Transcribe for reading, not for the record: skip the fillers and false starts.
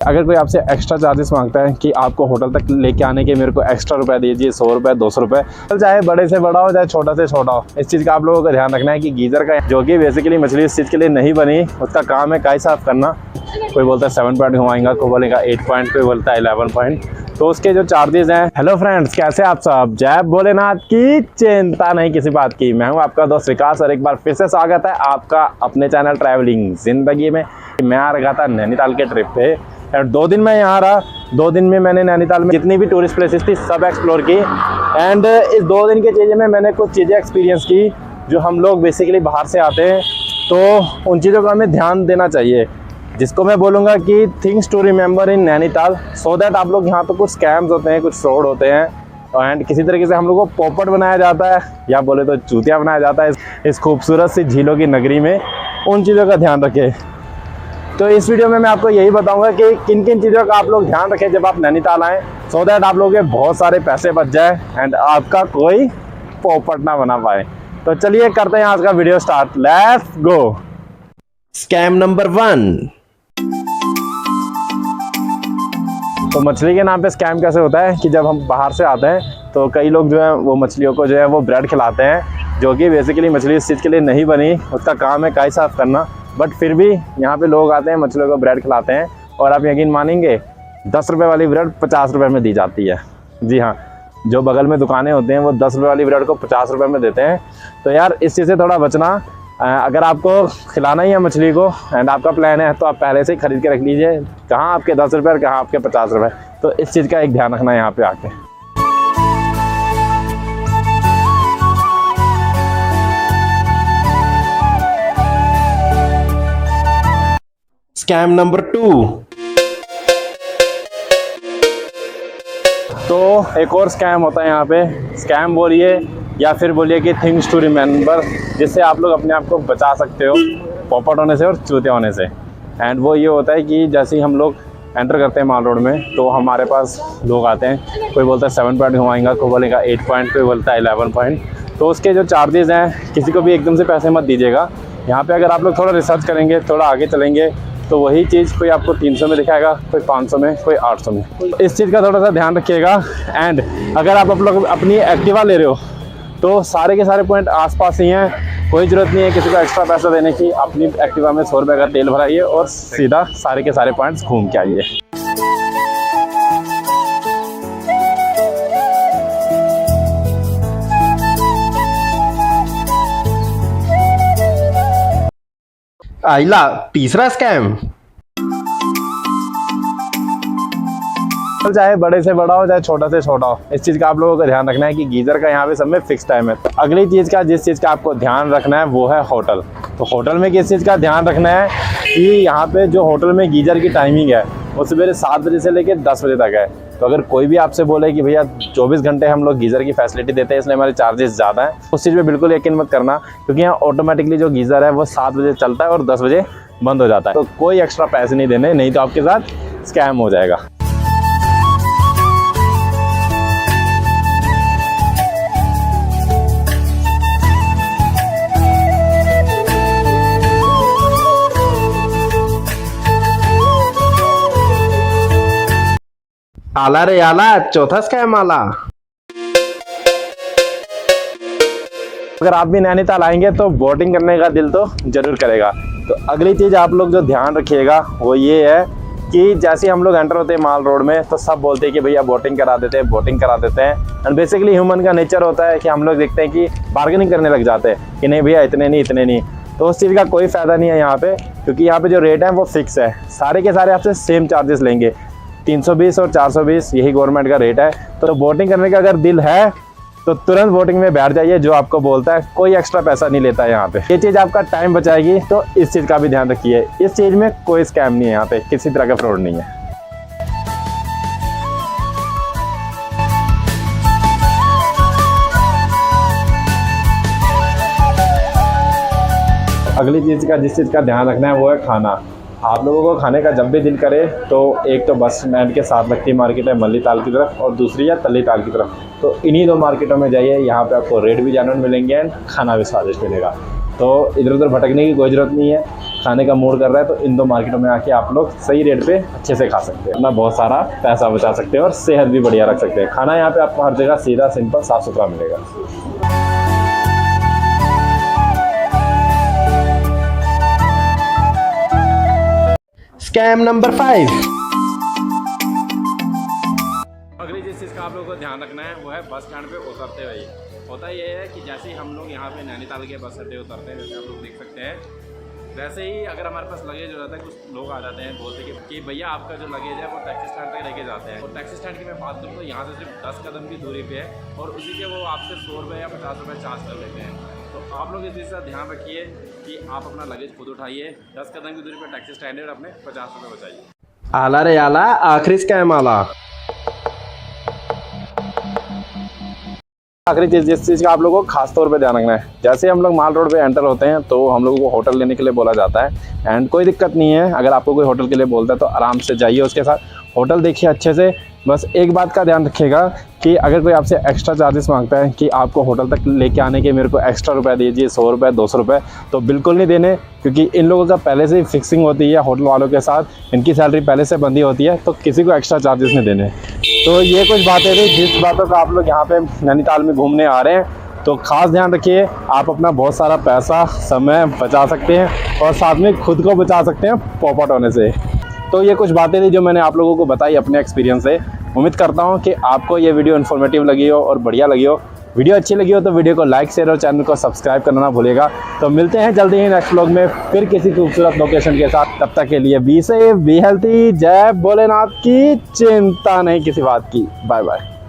अगर कोई आपसे एक्स्ट्रा चार्जेस मांगता है कि आपको होटल तक लेके आने के मेरे को एक्स्ट्रा रुपए दीजिए, 100 रुपये 200 रुपये, तो चाहे बड़े से बड़ा हो चाहे छोटा से छोटा हो, इस चीज़ का आप लोगों को ध्यान रखना है कि गीज़र का जो कि बेसिकली मछली इस चीज़ के लिए नहीं बनी, उसका काम है काई साफ़ करना। कोई बोलता है 7 पॉइंट घुमाएंगा, कोई बोलेगा 8 पॉइंट, कोई बोलता है 11 पॉइंट, तो उसके जो चार्जेस हैं। हेलो फ्रेंड्स, कैसे आप सब? जय भोलेनाथ की चिंता नहीं किसी बात की। मैं हूं आपका दोस्त विकास और एक बार फिर से स्वागत है आपका अपने चैनल ट्रैवलिंग जिंदगी में। मैं आ रखा था नैनीताल के ट्रिप पे और 2 दिन मैं यहाँ रहा। 2 दिन में मैंने नैनीताल में जितनी भी टूरिस्ट प्लेसेस थी सब एक्सप्लोर की एंड इस 2 दिन के चीज़ें में मैंने कुछ चीज़ें एक्सपीरियंस की जो हम लोग बेसिकली बाहर से आते हैं, तो उन चीज़ों का हमें ध्यान देना चाहिए, जिसको मैं बोलूँगा कि things to remember in Nainital, so that आप लोग यहाँ पे कुछ स्कैम्स होते हैं, कुछ फ्रॉड होते हैं एंड किसी तरीके से हम लोग को पोपट बनाया जाता है या बोले तो चूतिया बनाया जाता है इस खूबसूरत सी झीलों की नगरी में। उन चीज़ों का ध्यान रखें। तो इस वीडियो में मैं आपको यही बताऊंगा कि किन किन चीज़ों का आप लोग ध्यान रखें जब आप नैनीताल आएँ, सो दैट आप लोगों के बहुत सारे पैसे बच जाए एंड आपका कोई पोपट ना बना पाए। तो चलिए करते हैं आज का video start, let's go. Scam number 1। तो मछली के नाम पे स्कैम कैसे होता है कि जब हम बाहर से आते हैं तो कई लोग जो है वो मछलियों को जो है वो ब्रेड खिलाते हैं, जो कि बेसिकली मछली इस चीज़ के लिए नहीं बनी, उसका काम है काई साफ़ करना। बट फिर भी यहाँ पे लोग आते हैं, मछलियों को ब्रेड खिलाते हैं और आप यकीन मानेंगे 10 रुपये वाली ब्रेड 50 रुपये में दी जाती है। जी हाँ, जो बगल में दुकानें होते हैं वो 10 रुपये वाली ब्रेड को 50 रुपये में देते हैं। तो यार इस चीज़ से थोड़ा बचना। अगर आपको खिलाना ही है मछली को एंड आपका प्लान है तो आप पहले से ही खरीद के रख लीजिए, कहाँ आपके 10 रुपये और कहाँ आपके 50 रुपये। तो इस चीज़ का एक ध्यान रखना है यहाँ पे आके। Scam number 2। तो एक और स्कैम होता है यहाँ पे, स्कैम बोलिए या फिर बोलिए कि थिंग्स टू रिमेंबर, जिससे आप लोग अपने आप को बचा सकते हो पॉपट होने से और चूते होने से। एंड वो ये होता है कि जैसे ही हम लोग एंटर करते हैं माल रोड में तो हमारे पास लोग आते हैं, कोई बोलता है 7 पॉइंट घुमाएंगा, कोई बोलेगा 8 पॉइंट, कोई बोलता है 11 पॉइंट। तो उसके जो चार्जेस हैं, किसी को भी एकदम से पैसे मत दीजिएगा। यहाँ पे अगर आप लोग थोड़ा रिसर्च करेंगे, थोड़ा आगे चलेंगे तो वही चीज़ कोई आपको 300 में दिखाएगा, कोई 500 में, कोई 800 में। इस चीज़ का थोड़ा सा ध्यान रखिएगा। एंड अगर आप लोग अपनी एक्टिवा ले रहे हो तो सारे के सारे पॉइंट आसपास ही हैं, कोई ज़रूरत नहीं है किसी को एक्स्ट्रा पैसा देने की। अपनी एक्टिवा में 100 रुपये का तेल भराइए और सीधा सारे के सारे पॉइंट्स घूम के आइए। आइला तीसरा स्कैम। चाहे बड़े से बड़ा हो चाहे छोटा से छोटा हो, इस चीज़ का आप लोगों को ध्यान रखना है कि गीज़र का यहाँ पे सब में फिक्स टाइम है। तो अगली चीज़ का जिस चीज़ का आपको ध्यान रखना है वो है होटल। तो होटल में किस चीज़ का ध्यान रखना है कि यहाँ पे जो होटल में गीज़र की टाइमिंग है वो सुबह 7 बजे से लेकर 10 बजे तक है। तो अगर कोई भी आपसे बोले कि भैया 24 घंटे हम लोग गीज़र की फैसिलिटी देते हैं इसलिए हमारे चार्जेस ज़्यादा हैं, उस चीज़ पे बिल्कुल यकीन मत करना, क्योंकि यहाँ ऑटोमेटिकली जो गीज़र है वो 7 बजे चलता है और 10 बजे बंद हो जाता है। तो कोई एक्स्ट्रा पैसे नहीं देने, नहीं तो आपके साथ स्कैम हो जाएगा। आला रे आला, चौथा स्कैम आला। अगर आप भी नैनीताल आएंगे तो बोटिंग करने का दिल तो जरूर करेगा। तो अगली चीज़ आप लोग जो ध्यान रखिएगा वो ये है कि जैसे हम लोग एंटर होते हैं माल रोड में तो सब बोलते हैं कि भैया बोटिंग करा देते हैं, बोटिंग करा देते हैं। एंड बेसिकली ह्यूमन का नेचर होता है कि हम लोग देखते हैं कि बार्गेनिंग करने लग जाते हैं कि नहीं भैया इतने नहीं, इतने नहीं। तो उस चीज़ का कोई फ़ायदा नहीं है यहाँ पे, क्योंकि यहाँ पे जो रेट है वो फिक्स है। सारे के सारे आपसे सेम चार्जेस लेंगे, 320 और 420, यही गवर्नमेंट का रेट है। तो बोटिंग करने का अगर दिल है तो तुरंत बोटिंग में बैठ जाइए, जो आपको बोलता है कोई एक्स्ट्रा पैसा नहीं लेता है यहाँ पे। ये चीज़ आपका टाइम बचाएगी, तो इस चीज़ का भी ध्यान रखिए। इस चीज़ में कोई स्कैम नहीं है, यहाँ पे किसी तरह का फ्रॉड नहीं है। अगली चीज़ का जिस चीज़ का ध्यान रखना है वो है खाना। आप लोगों को खाने का जब भी दिल करे तो एक तो बस स्टैंड के साथ लगती मार्केट है मल्ली ताल की तरफ और दूसरी है तल्ली ताल की तरफ। तो इन्हीं 2 मार्केटों में जाइए, यहाँ पे आपको रेट भी जानवर मिलेंगे एंड खाना भी स्वादिष्ट मिलेगा। तो इधर उधर भटकने की कोई ज़रूरत नहीं है। खाने का मूड कर रहा है तो इन दो मार्केटों में आके आप लोग सही रेट पे अच्छे से खा सकते हैं, अपना बहुत सारा पैसा बचा सकते हैं और सेहत भी बढ़िया रख सकते हैं। खाना यहाँ पे आपको हर जगह सीधा, सिंपल, साफ़ सुथरा मिलेगा। Scam number 5. अगली जिस चीज़ का आप लोगों को ध्यान रखना है वो है बस स्टैंड पे उतरते हुए। होता ये है कि जैसे ही हम लोग यहाँ पे नैनीताल के बस अड्डे उतरते हैं, जैसे आप लोग देख सकते हैं, वैसे ही अगर हमारे पास लगेज हो जाता है, कुछ लोग आ जाते हैं, बोलते हैं कि भैया आपका जो लगेज है वो टैक्सी स्टैंड तक लेके जाते हैं। और टैक्सी स्टैंड की मैं बात करूँ तो यहाँ से सिर्फ 10 कदम की दूरी पे है और उसी के वो आपसे 100 रुपये या 50 रुपये चार्ज कर लेते हैं। तो आप लोग इस चीज़ का ध्यान रखिए कि आप अपना लगेज खुद उठाइए, 10 कदम की दूरी पर टैक्सी स्टैंड है और अपने 50 रुपये बचाइए। आला रे आला, आखिरी स्कैम आला। आखिरी चीज़, जिस चीज़ का आप लोगों को खास तौर पे ध्यान रखना है, जैसे हम लोग माल रोड पे एंटर होते हैं तो हम लोगों को होटल लेने के लिए बोला जाता है। एंड कोई दिक्कत नहीं है, अगर आपको कोई होटल के लिए बोलता है तो आराम से जाइए, उसके साथ होटल देखिए अच्छे से। बस एक बात का ध्यान रखिएगा कि अगर कोई आपसे एक्स्ट्रा चार्जेस मांगता है कि आपको होटल तक लेके आने के मेरे को एक्स्ट्रा रुपए दीजिए, 100 रुपये 200 रुपये, तो बिल्कुल नहीं देने, क्योंकि इन लोगों का पहले से ही फिक्सिंग होती है होटल वालों के साथ, इनकी सैलरी पहले से बंधी होती है, तो किसी को एक्स्ट्रा चार्जेस नहीं देने। तो ये कुछ बातें थी जिस बातों का आप लोग यहाँ पे नैनीताल में घूमने आ रहे हैं, तो ख़ास ध्यान रखिए। आप अपना बहुत सारा पैसा, समय बचा सकते हैं और साथ में खुद को बचा सकते हैं पॉपट होने से। तो ये कुछ बातें थी जो मैंने आप लोगों को बताई अपने एक्सपीरियंस से। उम्मीद करता हूँ कि आपको ये वीडियो इन्फॉर्मेटिव लगी हो और बढ़िया लगी हो। वीडियो अच्छी लगी हो तो वीडियो को लाइक, शेयर और चैनल को सब्सक्राइब करना ना भूलिएगा। तो मिलते हैं जल्दी ही नेक्स्ट व्लॉग में फिर किसी खूबसूरत लोकेशन के साथ। तब तक के लिए बी सेफ, बी हेल्थी। जय भोलेनाथ की चिंता नहीं किसी बात की। Bye bye.